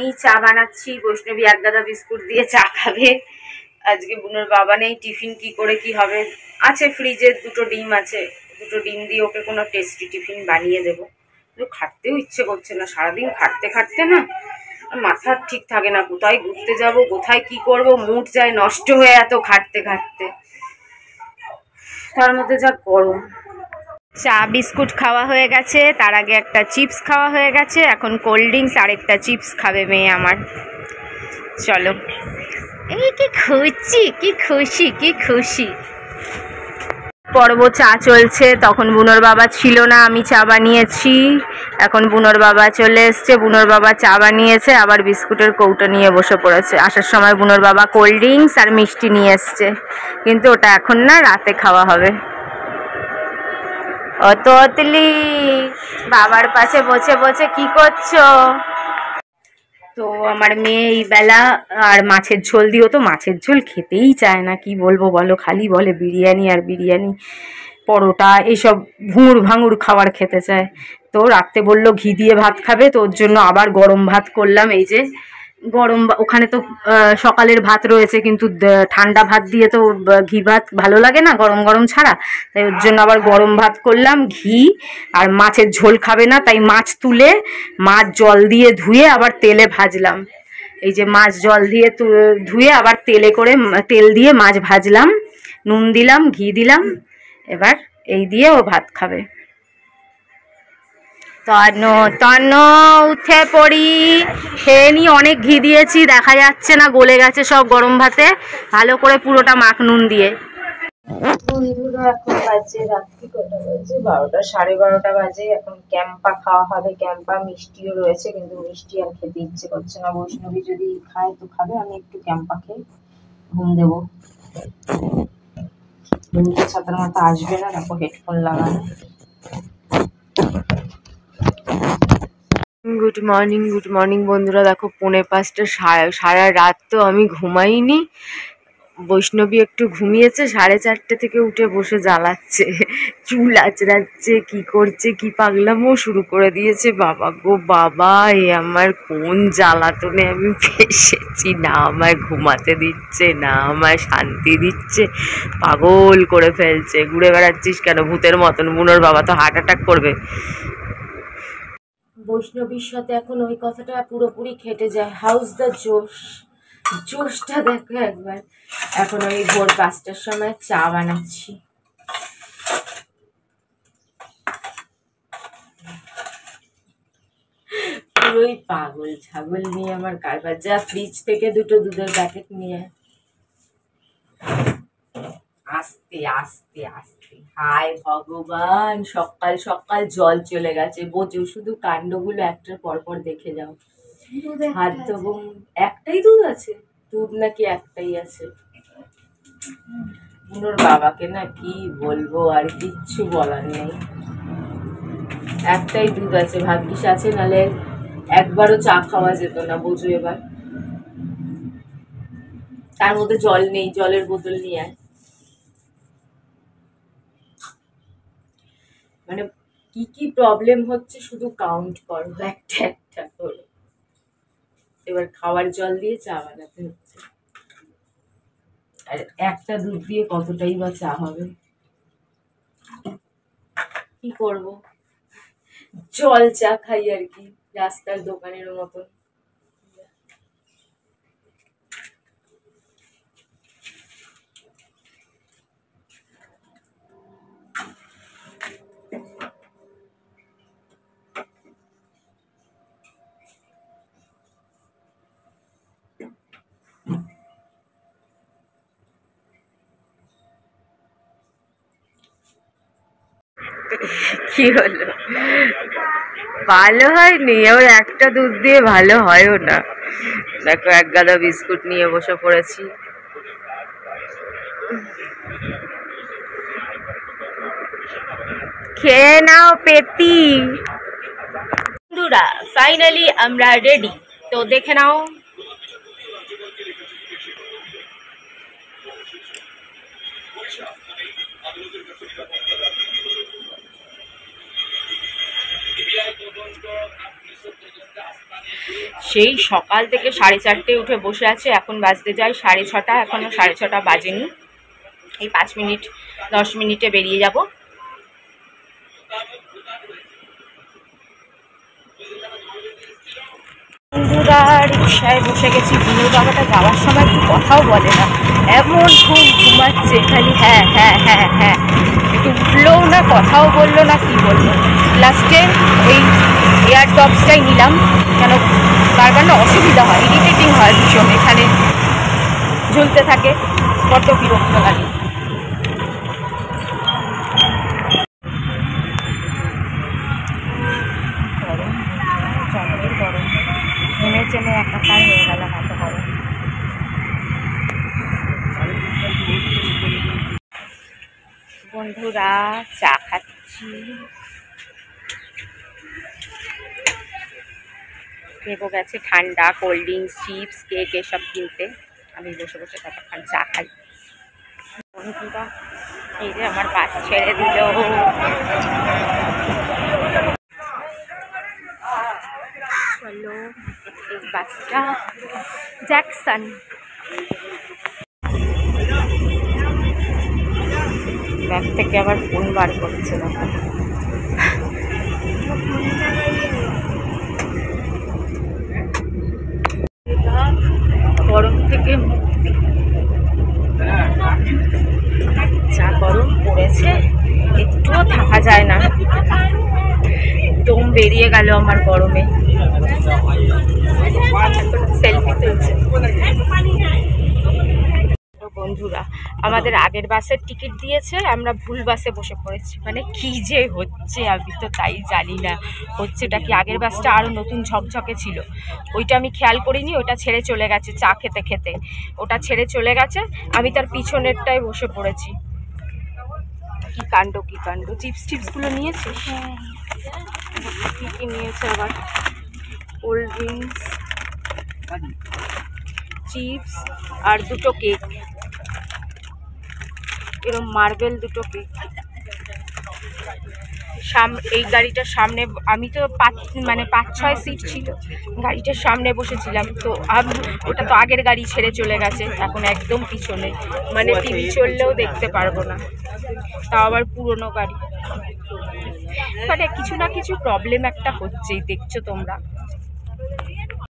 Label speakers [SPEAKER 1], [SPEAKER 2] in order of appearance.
[SPEAKER 1] আমি চা বানাচ্ছি, বৈষ্ণবী এক গাদা বিস্কুট দিয়ে চা খাবে। আজকে বুনোর বাবা নেই, টিফিন কি করে কি হবে। আছে ফ্রিজে 2টো ডিম আছে, 2টো ডিম দিয়ে ওকে কোনো টেস্টি টিফিন বানিয়ে দেবো। কিন্তু খাটতেও ইচ্ছে করছে না, সারাদিন খাটতে খাটতে না মাথা ঠিক থাকে না, কোথায় ঘুরতে যাব, কোথায় কি করব, মুড যায় নষ্ট হয়ে এত খাটতে খাটতে। তার মধ্যে যা গরম। চা বিস্কুট খাওয়া হয়ে গেছে, তার আগে একটা চিপস খাওয়া হয়ে গেছে, এখন কোল্ড ড্রিঙ্কস আর একটা চিপস খাবে মেয়ে আমার। চলো, এই কি খুশি, কি খুশি, কি খুশি। পর্ব চা চলছে, তখন বুনোর বাবা ছিল না, আমি চা বানিয়েছি। এখন বুনোর বাবা চলে এসছে, বুনোর বাবা চা বানিয়েছে, আবার বিস্কুটের কৌটো নিয়ে বসে পড়েছে। আসার সময় বুনোর বাবা কোল্ড ড্রিঙ্কস আর মিষ্টি নিয়ে এসছে, কিন্তু ওটা এখন না, রাতে খাওয়া হবে। ও তোতলি, বাবার পাশে বসে বসে কি করছো? তো আমার মেয়ে এই বেলা আর মাছের ঝোল দিও, তো মাছের ঝোল খেতেই চায় না, কি বলবো বলো, খালি বলে বিরিয়ানি আর বিরিয়ানি, পরোটা এইসব ভুঁড় ভাঙুর খাবার খেতে চায়। তো রাত্রে বললো ঘি দিয়ে ভাত খাবে, তো ওর জন্য আবার গরম ভাত করলাম। এই যে গরম, ওখানে তো সকালের ভাত রয়েছে, কিন্তু ঠান্ডা ভাত দিয়ে তো ঘি ভাত ভালো লাগে না গরম গরম ছাড়া, তাই ওর জন্য আবার গরম ভাত করলাম ঘি। আর মাছের ঝোল খাবে না, তাই মাছ তুলে মাছ জল দিয়ে ধুয়ে আবার তেলে ভাজলাম। এই যে মাছ জল দিয়ে ধুয়ে আবার তেল দিয়ে মাছ ভাজলাম, নুন দিলাম, ঘি দিলাম, এবার এই দিয়ে ও ভাত খাবে। তন্ন উঠে পড়ি, খেয়ে নি, অনেক ঘি দিয়েছি, দেখা যাচ্ছে না, গলে গেছে সব গরম ভাতে, ভালো করে পুরোটা মাখ নুন দিয়ে। বন্ধুরা এখন বাজে রাত্রি কটা বাজে, 12টা, 12:30 বাজে। এখন ক্যাম্পা খাওয়া হবে, ক্যাম্পা মিষ্টিও রয়েছে, কিন্তু মিষ্টি আর খেতে ইচ্ছে করছে না। বৈষ্ণবী যদি খায় তো খাবে, আমি একটু ক্যাম্পা খেয়ে ঘুম দেবো। ঘুমটা ছাতার মতো আসবে না, দেখো হেডফোন লাগানো। গুড মর্নিং বন্ধুরা, দেখো 4:45, সারা রাত তো আমি ঘুমাইনি। বৈষ্ণবী একটু ঘুমিয়েছে, 4:30 থেকে উঠে বসে জ্বালাচ্ছে, চুল আঁচড়াচ্ছে, কি করছে, কি পাগলামো শুরু করে দিয়েছে। বাবা গো বাবা, এ আমার কোন জ্বালাতনে আমি ফেসেছি, না আমায় ঘুমাতে দিচ্ছে, না আমায় শান্তি দিচ্ছে, পাগল করে ফেলছে। ঘুরে বেড়াচ্ছিস কেন ভূতের মতন? বুনোর বাবা তো হার্ট অ্যাটাক করবে। বৈষ্ণবীর সাথে এখন ওই কথাটা পুরোপুরি খেটে যায়। হাউস দ্য জোশটা দেখো একবার। এখন আমি ভোর 5টার সময় চা বানাচ্ছি। পুরোই পাগল ছাগল নিয়ে আমার কারবার। যা ফ্রিজ থেকে 2টো দুধের প্যাকেট নিয়ে আস্তে আস্তে আস্তে। হায় ভগবান, সকাল সকাল জল চলে গেছে। বোঝো, শুধু কাণ্ডগুলো একটার পর পর দেখে যাও। হাত দেবো, একটাই দুধ আছে, দুধ নাকি একটাই আছে। বুনোর বাবাকে না কি বলবো, আর কিচ্ছু বলার নেই, একটাই দুধ আছে, ভাগ্যিস আছে, নালে একবারও চা খাওয়া যেত না। বোঝো এবার, তার মধ্যে জল নেই, জলের বোতল নিয়ে আয়। মানে কি কি প্রবলেম হচ্ছে শুধু কাউন্ট করো, একটা একটা করে। এবার খাওয়ার জল দিয়ে চা বানাতে হচ্ছে, আর একটা দুধ দিয়ে কতটাই বা চা হবে। কি করব, জল চা খাই আর কি, রাস্তার দোকানের মতন। কি হলো, ভালো হয়নি? ওর একটা দুধ দিয়ে ভালো হয়ও না। দেখো এক গাদা বিস্কুট নিয়ে বসে পড়েছি। খেয়ে নাও পেতি। বন্ধুরা ফাইনালি আমরা রেডি, তো দেখে নাও। সেই সকাল থেকে 4:30 উঠে বসে আছে, এখন বাজতে যায় 6:30, এখনো 6:30 বাজেনি। এই 5 মিনিট 10 মিনিটে বেরিয়ে যাব। বন্ধুরা রিক্সায় বসে গেছি। বুনুর বাবাটা যাওয়ার সময় একটু কথাও বলে না, এমন ঘুমাচ্ছে খালি হ্যাঁ হ্যাঁ হ্যাঁ হ্যাঁ, একটু উঠলেও না, কথাও বললো না, কি বলবো। লাস্টে এই এয়ারটপসটাই নিলাম, কেন বারবার না অসুবিধা হয়, ইরিটেটিং হয় ভীষণ, এখানে ঝুলতে থাকে, বড্ড বিরক্ত লাগে। গরম, জঙ্গলের গরম, ঘুমে চেনে একাকার হয়ে গেলাম, এত গরম। বন্ধুরা চা খাচ্ছি, ভেবো গেছে ঠান্ডা, কোল্ড ড্রিঙ্কস, চিপস, কেক এসব কিনতে। আমি বসে বসে ততক্ষণ চা খাই। বন্ধুরা এই যে আমার বাস ছেড়ে দিল। চলো এই বাসটা জ্যাকসন। ব্যাগ থেকে আবার ফোন বার করছে না। গরম থেকে মুক্তি, যা গরম পড়েছে একটুও থাকা যায় না, দম বেরিয়ে গেল আমার গরমে। সেলফি তুলছে। বন্ধুরা আমাদের আগের বাসের টিকিট দিয়েছে, আমরা ভুল বাসে বসে পড়েছি। মানে কি যে হচ্ছে আমি তো তাই জানি না, হচ্ছেটা কি। আগের বাসটা আরও নতুন ঝকঝকে ছিল, ওইটা আমি খেয়াল করিনি, ওটা ছেড়ে চলে গেছে চা খেতে খেতে, ওটা ছেড়ে চলে গেছে, আমি তার পিছনেরটায় বসে পড়েছি। কি কাণ্ড কি কাণ্ড। চিপসগুলো নিয়েছে, কি কি নিয়েছে আবার, কোল্ড ড্রিঙ্কস, চিপস আর দুটো কেক, এরকম মার্বেল দুটো কেক। এই গাড়িটার সামনে, আমি তো 5-6 সিট ছিল, গাড়িটার সামনে বসেছিলাম, তো ওটা তো আগের গাড়ি ছেড়ে চলে গেছে, এখন একদম পিছনে, মানে টিভি চললেও দেখতে পারবো না, তাও আবার পুরনো গাড়ি। মানে কিছু না কিছু প্রবলেম একটা হচ্ছেই, দেখছো তোমরা।